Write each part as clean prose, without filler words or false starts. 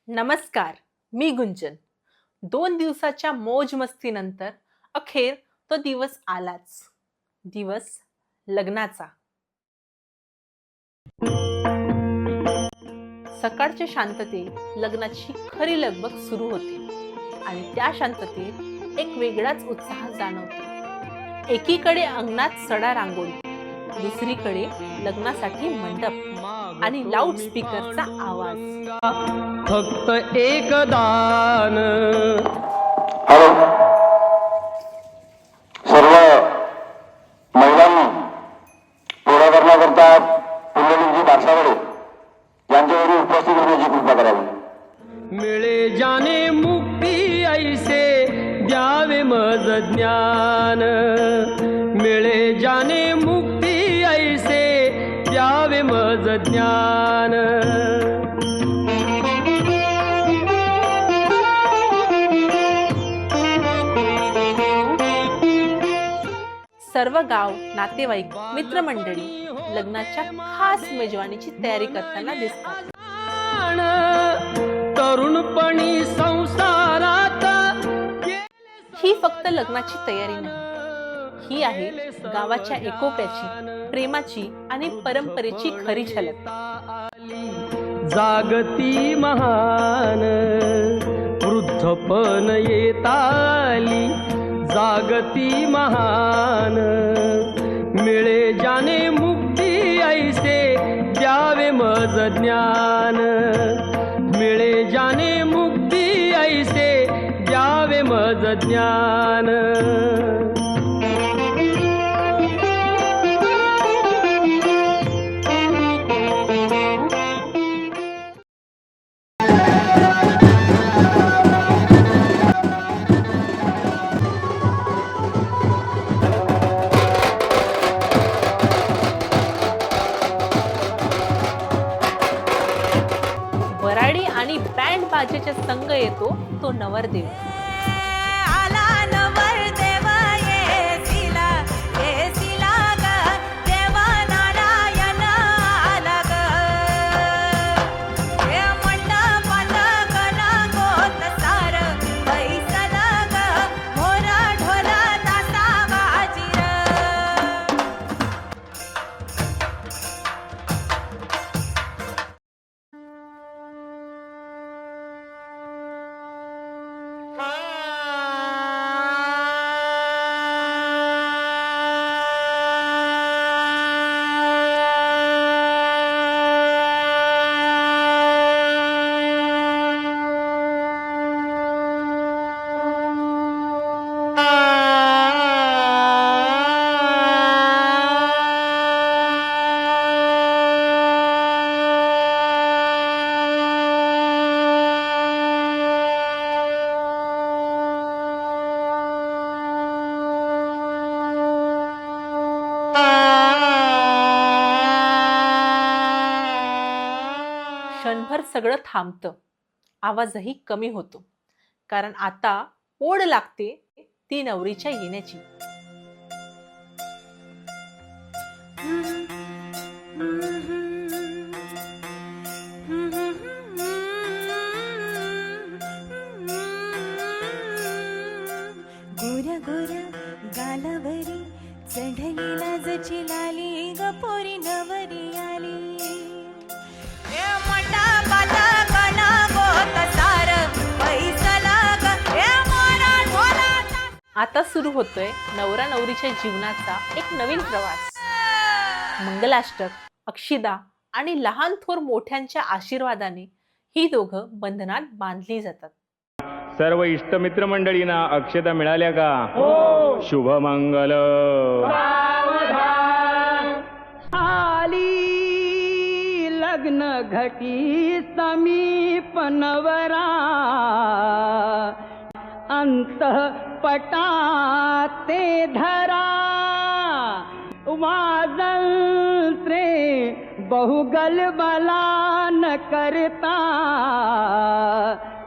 नमस्कार, मी गुंजन. 2 दिवसाच्या मौज मस्तीनंतर अखेर तो दिवस आलाच. दिवस लग्नाचा. सकाळच्या शांततेत लग्नाची खरी लगबग सुरू होते आणि त्या शांततेत एक वेगळाच उत्साह जाणवतो. एकीकडे अंगणात सडा रांगोळी, दुसरीकडे लग्नासाठी मंडप आणि लाऊड स्पीकरचा आवाज. फक्त एक दान. हॅलो, सर्व महिलांनी पोळा करण्याकरता पुंडलिकजी बादशाहकडे यांच्यावरील उपस्थित होण्याची कृपा करावी. मिळे जाने मुक्ती ऐसे द्यावे मज ज्ञान. मिळे जाने मुक्ती ऐसे द्यावे मज ज्ञान. सर्व गाव, नातेवाईक, मित्रमंडळी लग्नाच्या खास मेजवानीची तयारी करताना दिसतात. तरुणपणी संसारात ही फक्त लग्नाची तयारी नाही, ही आहे गावाच्या एकोप्याची, प्रेमाची आणि परंपरेची खरी झलक. जागती महान वृद्धपण येताली. जागती महान मिळे जाने मुक्ती ऐसे द्यावे मज ज्ञान. मिळे जाने मुक्ती ऐसे द्यावे मज ज्ञान. वराडी आणि बँड बाजेच्या संघ येतो तो नवरदेव. आला नवरदेव येसिला येसिला ग देव नारायण आला ग. हे मंडपात गणगोत सार बैसला ग मोरा ढोल तासा वाजिर. क्षणभर सगळं थांबतं, आवाजही कमी होतो, कारण आता ओढ लागते ती नवरीच्या येण्याची. गोऱ्या गोऱ्या गालावरी चढली लाजची लाली ग पोरी नवरी आली. हे मंडपात गणगोत सार बैसला ग हे मोरा ढोल तासा. आता सुरू होतोय नवरा नवरीच्या जीवनाचा एक नवीन प्रवास. मंगलाष्टक, अक्षिदा आणि लहान थोर मोठ्यांच्या आशीर्वादाने ही दोघं बंधनात बांधली जातात. सर्व इष्टमित्र मंडळींना अक्षता मिळाल्या का? हो. शुभमंगल. आली लग्न घटी समीप नवरा. अंतःपटा ते धरा. वाजंत्रे बहुगल बला न करता.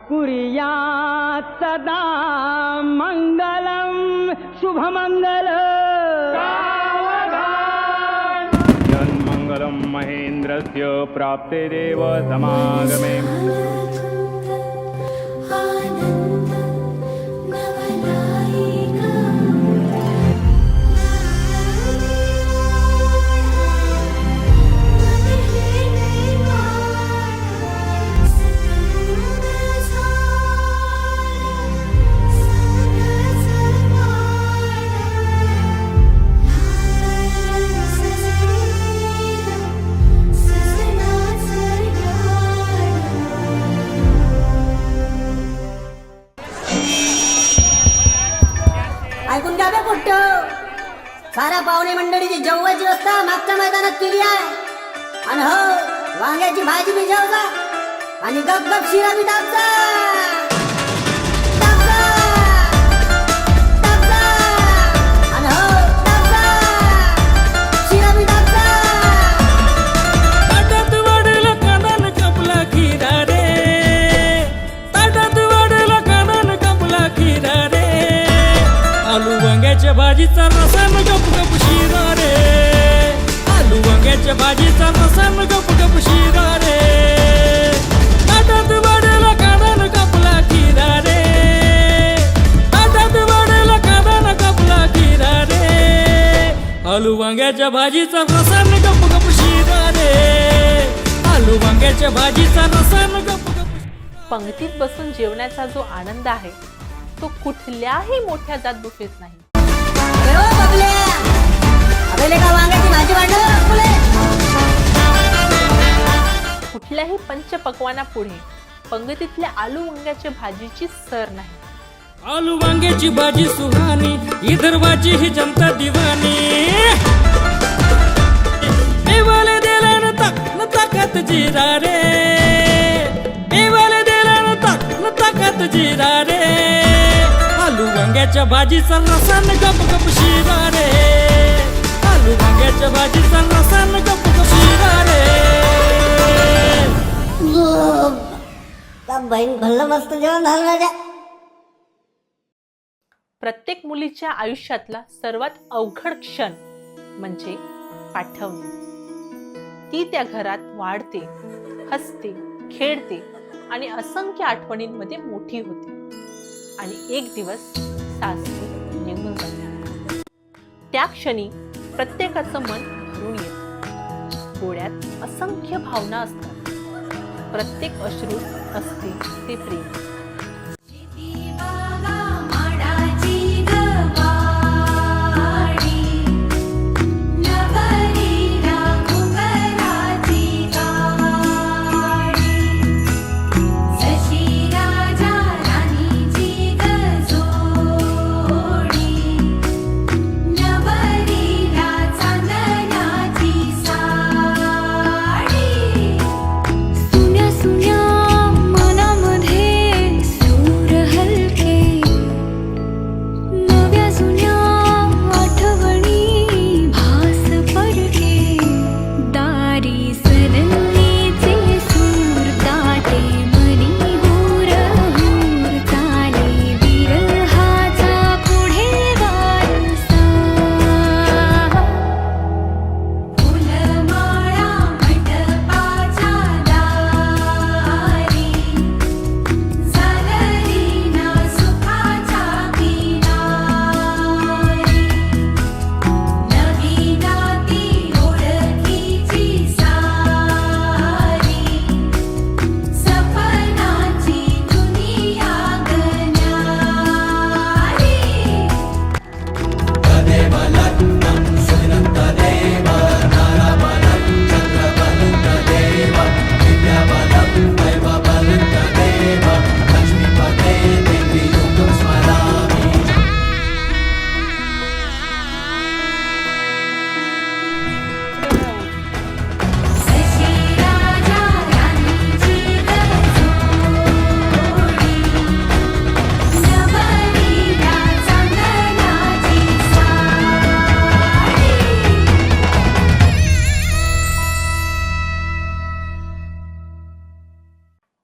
कुर्यात् सदा मंगलम शुभमंगल. जन्मंगलम महेंद्रस्य प्राप्ते देव समागमे. साऱ्या पाहुणे मंडळीची जेवणाची व्यवस्था मागच्या मैदानात केली आहे. आणि हो, वांग्याची भाजी बी जेवजा आणि गप गप शिरा बी टाकजा. आणि हो, टाकजा. शिरा बी टाकजा. ताटात वाढला कानान कपला खिरा रे, ताटात वाढला कानान कपला खिरा रे, आलू वांग्याच्या भाजीचा रसान गप गप शिरा रे, आलू वांग्याच्या भाजीचा रसान गप गप शिरा रे, ताटात वाढला कानान कपला खिरा रे, ताटात वाढला कानान कपला खिरा रे, आलू वांग्याच्या भाजीचा रसान गप गप शिरा रे, आलू वांग्याच्या भाजीचा रसान गप गप. पंक्तीत बसून जेवण्याचा जो आनंद आहे तो कुठल्याही मोठ्या जात बुफेत नाही. अरे ओ बबल्या, अबे लेका वांग्याची भाजी वाढलं फुले. कुठल्याही पंचपक्वानापुढे पंगतीतल्या आलू वांग्याच्या भाजीची सर नाही. आलू वांग्याची भाजी सुहानी, विदर्भाची ही जनता दिवानी, देवाला दिला न ताकत जिरा रे, देवाला दिला न ताकत जिरा रे, आलू वांग्याच्या भाजीचा रसान गप गप शिरा रे, आलू वांग्याच्या भाजीचा रसान गप गप शिरा रे. बहीण भल्लं मस्त जेवण झालं राजा. प्रत्येक मुलीच्या आयुष्यातला सर्वात अवघड क्षण म्हणजे पाठवणे. ती त्या घरात वाढते, हसते, खेळते आणि असंख्य आठवणींमध्ये मोठी होते. आणि एक दिवस सासरी निघून जाते. त्या क्षणी प्रत्येकाचं मन भरून येतं. डोळ्यात असंख्य भावना असतात. प्रत्येक अश्रू असते ते प्रेम.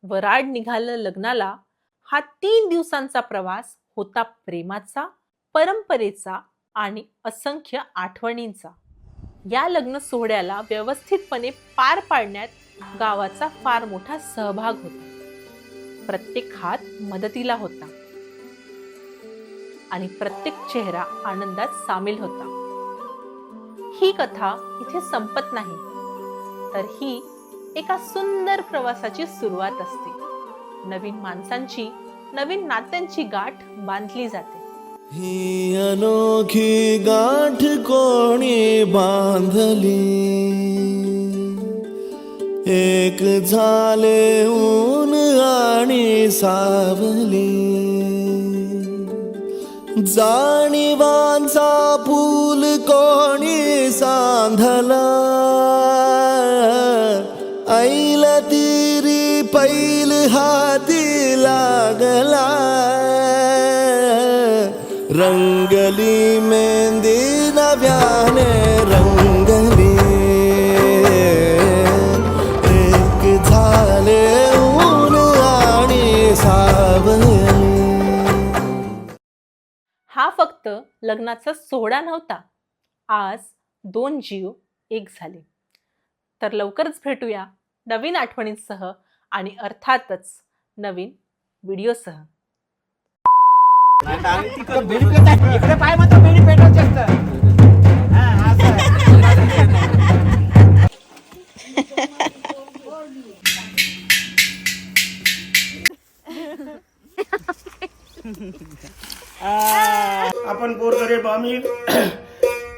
वराड निघालं लग्नाला हा 3 दिवसांचा प्रवास होता प्रेमाचा, परंपरेचा आणि असंख्य आठवणींचा. या लग्न सोहळ्याला व्यवस्थितपणे पार पाडण्यात गावाचा फार मोठा सहभाग होता. प्रत्येक हात मदतीला होता आणि प्रत्येक चेहरा आनंदात सामील होता. ही कथा इथे संपत नाही, तर ही एका सुंदर प्रवासाची सुरुवात असते. नवीन माणसांची, नवीन नात्यांची गाठ बांधली जाते. ही अनोखी गाठ कोणी बांधली, एक झाले ऊन आणि सावली, जाणीवांचा फूल कोणी सांधला ऐल तिरी पैल हाती लागला रंगली मेहंदी नव्याने रंगली एक झाले ऊन आणि सावली. हा फक्त लग्नाचा सोहळा नव्हता, आज 2 जीव एक झाले. तर लवकरच भेटूया नवीन आठवणींसह आणि अर्थातच नवीन व्हिडिओसह. आपण गोरगरीब आम्ही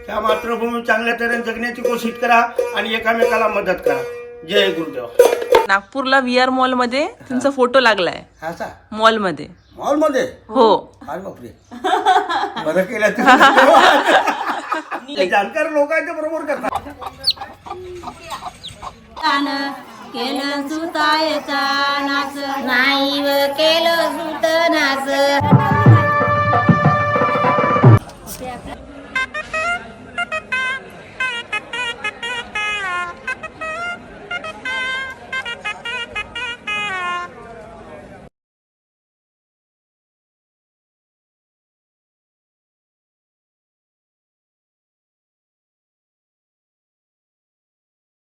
त्या मातृभूमी चांगल्या तऱ्हेने जगण्याची कोशिश करा आणि एकामेकाला मदत करा. जय गुरुदेव. नागपूरला VR मॉल मध्ये तुमचा फोटो लागलाय. मॉल मध्ये हो. अरे बापरे. बरं केलं जाणकार लोकांच्या बरोबर करतात. केलं सुतायचा नाच नाही व केलं सुत नाच